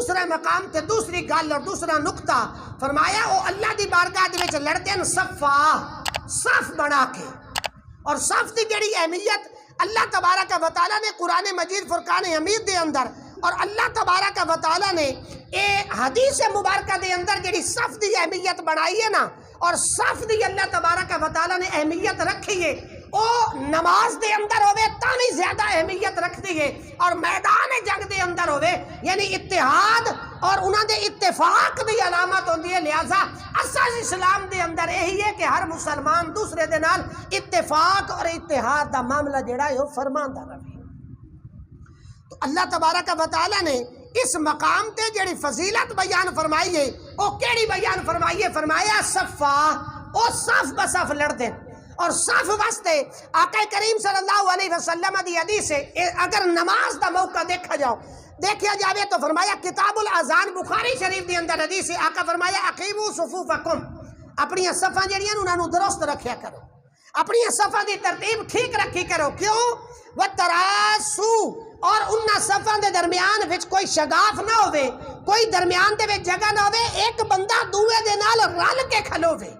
دوسرے مقام تے دوسری گل اور دوسرا نقطہ فرمایا وہ اللہ دی بارگاہ دے وچ لڑتے ہیں صف بنا کے. اور صف دی جڑی اہمیت اللہ تبارک و تعالیٰ نے قرآن مجید فرقان حمید دے اندر اور اللہ تبارک و تعالیٰ نے اے حدیث مبارکہ دے اندر جڑی صف دی اہمیت بنائی ہے نا، اور صف دی اللہ تبارک و تعالیٰ نے اہمیت رکھی ہے، او نماز دے اندر ہوئے تانی زیادہ اہمیت رکھتی ہے، اور میدان جنگ دے اندر ہوئے یعنی اتحاد اور انہاں دے اتفاق دی علامت ہوندی ہے. لہذا اساس اسلام دے اندر یہی ہے کہ ہر مسلمان دوسرے دے نال اتفاق اور اتحاد دا معاملہ جڑا ہے وہ فرماندا رہے. تو اللہ تبارک و تعالیٰ نے اس مقام تے جڑی فضیلت بیان فرمائی ہے وہ کیڑی بیان فرمائی ہے؟ فرمایا صفا، او صف بصف لڑ دیں. اور صف واسطے آقا کریم صلی اللہ علیہ وسلم دی حدیث ہے اگر نماز دا موقع دیکھا جاوے تو فرمایا کتاب الاذان بخاری شریف دی اندر حدیث ہے، آقا فرمایا اقیموا صفوفکم، اپنی صفاں جڑیاں انہاں نوں درست رکھیا کرو، اپنی صفاں دی ترتیب ٹھیک رکھی کرو. کیوں؟ وتراسو، اور انہاں صفاں دے درمیان وچ کوئی شگاف نہ ہوئے، کوئی درمیان دے وچ جگہ نہ ہوئے، ایک بندہ دوے دے نال رل کے کھلوے.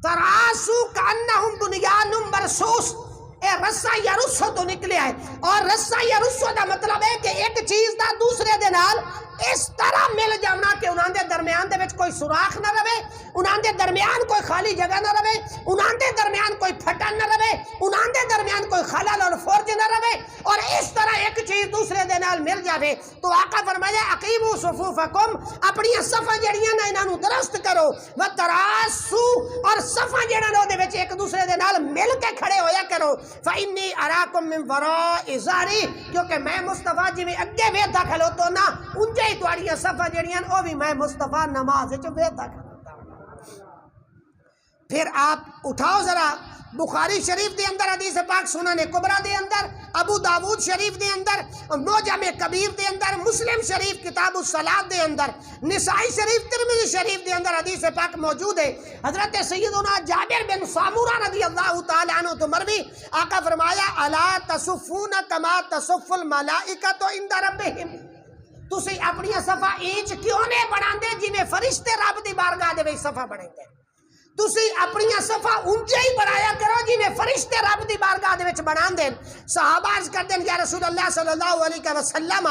تراسو کانہم بنیان مرصوص، اے رسا یا رسو تو نکلے ہے، اور رسا یا رسو دا مطلب ہے کہ ایک چیز دا دوسرے دے نال اس طرح مل جانا کہ انہاں دے درمیان دے وچ کوئی سوراخ نہ رہے، انہاں دے درمیان کوئی خالی جگہ نہ رہے، انہاں دے درمیان کوئی پھٹن نہ رہے، انہاں دے درمیان کوئی خلل اور فرج نہ رہے، اور اس طرح ایک چیز دوسرے دے نال مل جاوے. تو آقا فرمایا اقیموا صفوفکم، اپنی صفاں جڑیاں نے انہاں نوں درست کرو. وتراسو، اور صفاں جڑا نو دے وچ ایک دوسرے دے نال مل کے کھڑے ہویا کرو. فإنی اراکم من وراء ظہری، کیونکہ میں مصطفیٰ جی میں اگے ویدا کھلوتو نا انجے ہی تواڈیاں صفاں جڑیاں او بھی میں مصطفیٰ نماز وچ ویدا کھلوتا ہوں. پھر آپ اٹھاؤ ذرا بخاری شریف دے اندر حدیث پاک، سنن کبریٰ دے اندر، ابو داود شریف دے اندر، معجم کبیر دے اندر، مسلم شریف کتاب الصلاۃ دے اندر، نسائی شریف ترمذی شریف دے اندر حدیث پاک موجود ہے. حضرت سیدنا جابر بن سامورہ رضی اللہ تعالی عنہ تو مروی، آقا فرمایا الا تصفون کما تصف الملائکۃ عند ربہم، تسی اپنی صفا اینچ کیوں نہیں بناندے جی میں فرشتے رب دی بارگاہ دے وچ صفا بناندے؟ تسی اپنی صفا اونچے ہی بنایا کرو جی میں فرشتے رب دی بارگاہ دے وچ بنان دین. صحابہ عرض کردے یا رسول اللہ صلی اللہ علیہ وسلم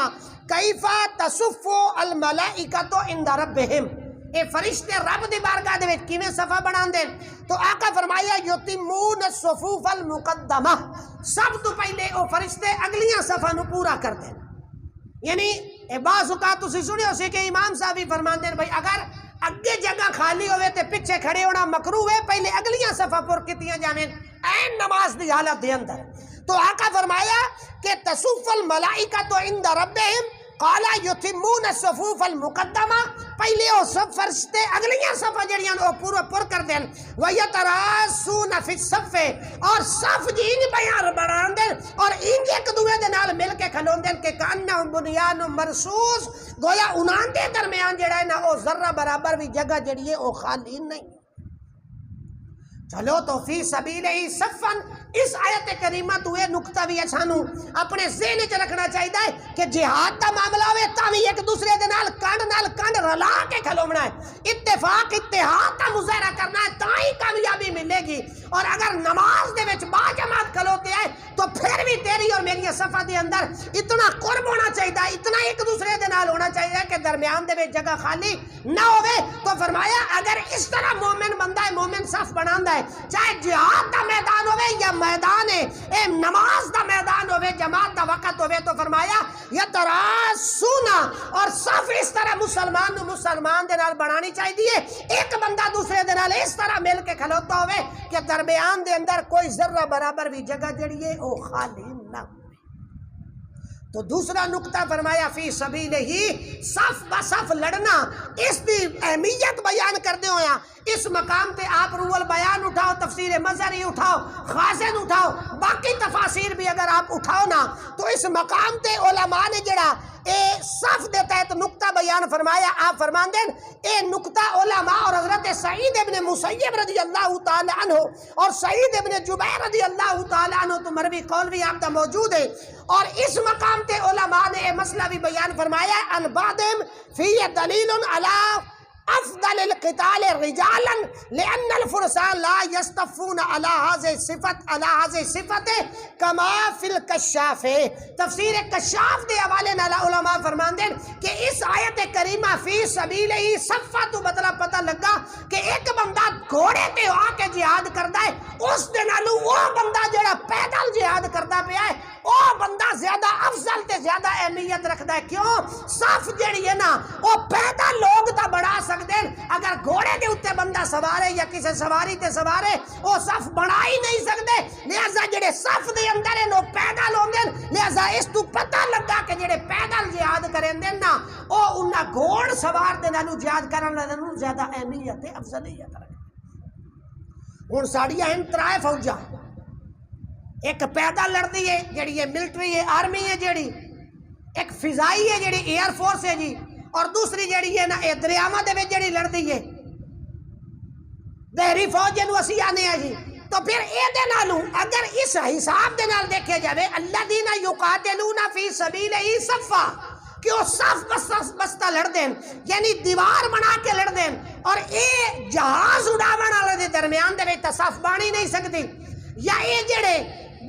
کیف تصف الملائکۃ عند ربہم، اے فرشتے رب دی بارگاہ دے وچ کیویں صفا بنان دین؟ تو آقا فرمایا یتمون الصفوف المقدمہ، سب تو پہلے او فرشتے اگلیاں صفا نو پورا کر دین. یعنی بعض اوقات تسی سنیو سی کہ امام صاحب ہی فرماندے ہیں بھائی اگر اگے جگہ خالی ہوئے تے پیچھے کھڑے ہونا مکروہ ہے، پہلے اگلیاں صفا پر کتیاں جانیں این نماز دی حالت دے اندر. تو آقا فرمایا کہ تصف الملائکۃ عند ربہم قال یتمون الصفوف المقدمہ، پہلے وہ سب فرشتے اگلیاں صفا جڑیاں وہ پورا پر کر دین. ویتراسون فی الصف، اور صف جی انج بیان بنان دین اور انج ایک دوے دے نال مل کے کھلون دین کہ کانہم بنیان مرصوص، گویا انہاں دے درمیان جڑا ہے نا وہ ذرہ برابر بھی جگہ جڑی ہے وہ خالی نہیں. چلو تو فی سبیل ہی صفن، اس آیت کریمہ تو یہ نقطہ بھی سانو اپنے ذہن وچ رکھنا چاہیے کہ جہاد دا معاملہ ہوئے تاں ایک دوسرے دے نال کنڈ رلا کے کھلونا ہے، اتفاق اتحاد دا مظاہرہ کرنا ہے، تاں ہی کامیابی ملے گی. اور اگر نماز دے وچ با جماعت کھلوتے ہیں تو پھر بھی تیری اور میری صفا دے اندر اتنا قرب ہونا چاہیے، اتنا ایک دوسرے دے نال ہونا چاہیے کہ درمیان دے وچ جگہ خالی نہ ہوئے. تو فرمایا اگر اس طرح مومن بندہ ہے، مومن صف بناندا ہے، چاہے جہاد دا میدان ہوئے یا میدان اے نماز دا میدان ہوئے، جماعت دا وقت ہوئے، تو فرمایا یتراسونا، اور صف اس طرح مسلمان دے نال بنانی چاہیے، ایک بندہ دوسرے دے نال اس طرح مل کے کھلوتا ہوئے کہ درمیان دے اندر کوئی ذرہ برابر بھی جگہ جڑی ہے وہ خالی نہ ہو. تو دوسرا نقطہ فرمایا فی سبیل ہی صف بصف لڑنا، اس دی اہمیت بیان کردے ہویا اس مقام پہ آپ روح البیان اٹھاؤ، تفسیر مظہری اٹھاؤ، خازن اٹھاؤ، باقی تفاسیر بھی اگر آپ اٹھاؤ نا، تو اس مقام تے علماء نے جڑا اے صف دے تحت نقطہ بیان فرمایا، آپ فرماندے اے نقطہ علماء اور حضرت سعید ابن مسیب رضی اللہ تعالی عنہ اور سعید ابن جبیر رضی اللہ تعالی عنہ تو مروی قول بھی آپ دا موجود ہے، اور اس مقام تے علماء نے یہ مسئلہ بھی بیان فرمایا ان بعدم فی دلیل علی افضل القتال رجالا لان الفرسان لا يستفون على هذه الصفت كما في الكشاف۔ تفسیر کشاف دے حوالے نال علماء فرماندے کہ اس آیت کریمہ فی سبیل ہی صفہ تو مطلب پتہ لگا کہ ایک بندہ گھوڑے تے آ کے جہاد کردا ہے، اس دے نالوں وہ بندہ جڑا پیدل جہاد کردا پیا ہے وہ بندہ زیادہ افضل تے زیادہ اہمیت رکھدا ہے۔ کیوں؟ صف جڑی ہے نا وہ پیدل لوگ تا بڑھا سکتے ہیں، اگر گھوڑے دے اوتے بندہ سوارے یا کسی سواری تے سوارے وہ صف بڑھا ہی نہیں سکتے، لہذا جڑے صف دے اندر ہیں وہ پیدل ہوندے، لہذا اس تو پتہ لگا کہ جڑے پیدل جہاد کرندے نا وہ انہاں گھوڑ سوار دے نالوں جہاد کرن نالوں زیادہ اہمیت تے افضلیت رکھدے۔ ہن ساڈیاں ہیں ترائے فوجاں، ایک پیدل لڑتی ہے جڑی یہ ملٹری ہے، آرمی ہے جڑی، ایک فضائی ہے جڑی ایئر فورس ہے جی، اور دوسری جڑی ہے نا یہ دریاواں دے وچ جڑی لڑتی ہے بحری فوج جنوں اسی آنے ہیں جی۔ تو پھر اے دے نالوں اگر اس حساب دے نال دیکھے جاوے الذین یقاتلون فی سبیلہ صفا کہ وہ صف بستہ لڑ دیں، یعنی دیوار بنا کے لڑ دیں، اور اے جہاز اڑاون والے دے درمیان دے وچ صف بانی نہیں سکتی، یا اے جڑے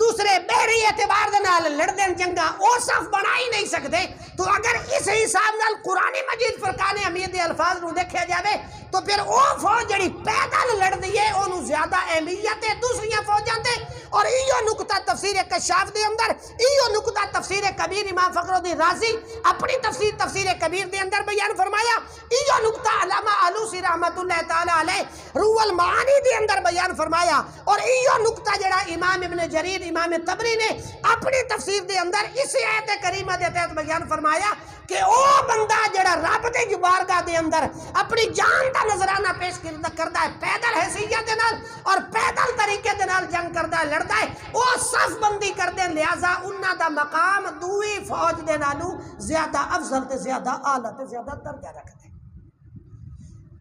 دوسرے بحری اعتبار دے نال لڑ دیں جنگا وہ صف بنا ہی نہیں سکتے۔ تو اگر اس حساب نال قرآن مجید فرقان حمید دے الفاظ نو دیکھا جاوے تو پھر وہ فوج جڑی پیدل لڑدی ہے انہوں زیادہ اہمیت ہے دوسری فوجاں تے۔ اور ایو نقطہ تفسیر کشاف دے اندر، ایو نقطہ تفسیر کبیر امام فخر الدین رازی اپنی تفسیر کبیر دے اندر بیان فرمایا، ایو نقطہ علامہ آلوسی رحمت اللہ تعالی علیہ روح المعانی دے اندر بیان فرمایا، اور ایو نقطہ جڑا امام ابن جریر امام طبری نے اپنی تفسیر دے اندر اسی آیت کریمہ دے تحت بیان فرمایا کہ او بندہ جڑا رب دے بارگاہ دے اندر اپنی جان دا نذرانہ پیش کردا ہے پیدل حیثیت دے نال اور پیدل طریقے دے نال جنگ کردا ہے لڑدا ہے، او صف بندی کردے، لہذا انہاں دا مقام دوئی فوج دے نالوں زیادہ افضل تے زیادہ اعلیٰ تے زیادہ درجہ رکھدے۔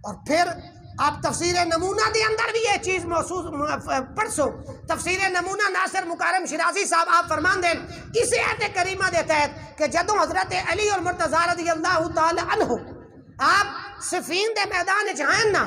اور پھر آپ تفسیر نمونہ دے اندر بھی یہ چیز محسوس پڑھسو، تفسیر نمونہ ناصر مکارم شیرازی صاحب آپ فرمان دیں اس آیت کریمہ دے تحت کہ جدوں حضرت علی اور مرتضیٰ رضی اللہ تعالی عنہ آپ صفین دے میدان جہان نا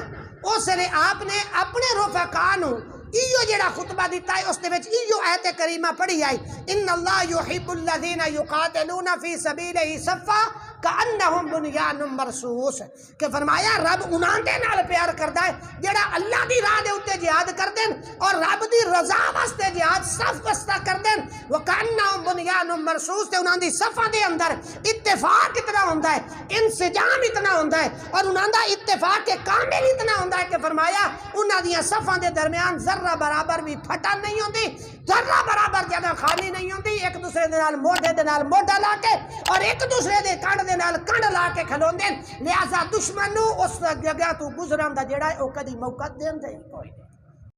اس نے آپ نے اپنے رفقاء نو ایو جڑا خطبہ دیتا ہے اس دے وچ ایو آیت کریمہ پڑھی آئی ان اللہ یحب الذین یقاتلون فی سبیلہ صفا کأنہم بنیان مرصوص، کہ فرمایا رب انہاں دے نال پیار کردا ہے جڑا اللہ دی راہ دے اوتے جہاد کردے اور رب دی رضا واسطے جہاد صف بستہ کردے، وکأنہم بنیان مرصوص، تے انہاں دی صفاں دے اندر اتفاق اتنا ہوندا ہے، انسجام اتنا ہوندا ہے، اور انہاں دا اتفاق کامل اتنا ہوندا ہے کہ فرمایا انہاں دیاں صفاں دے درمیان ذرہ برابر بھی پھٹن نہیں ہوندی، ذرہ برابر جگہ خالی نہیں ہوندی، ایک دوسرے دے نال موڈے دے نال موڈا لا کے اور ایک دوسرے دے کنڈ دے نال کنڈ لا کے کھلوندے، لہذا دشمن نو اس جگہ تو گزرن دا جڑا ہے او کدی موقع دیندے ہی کوئی نہیں۔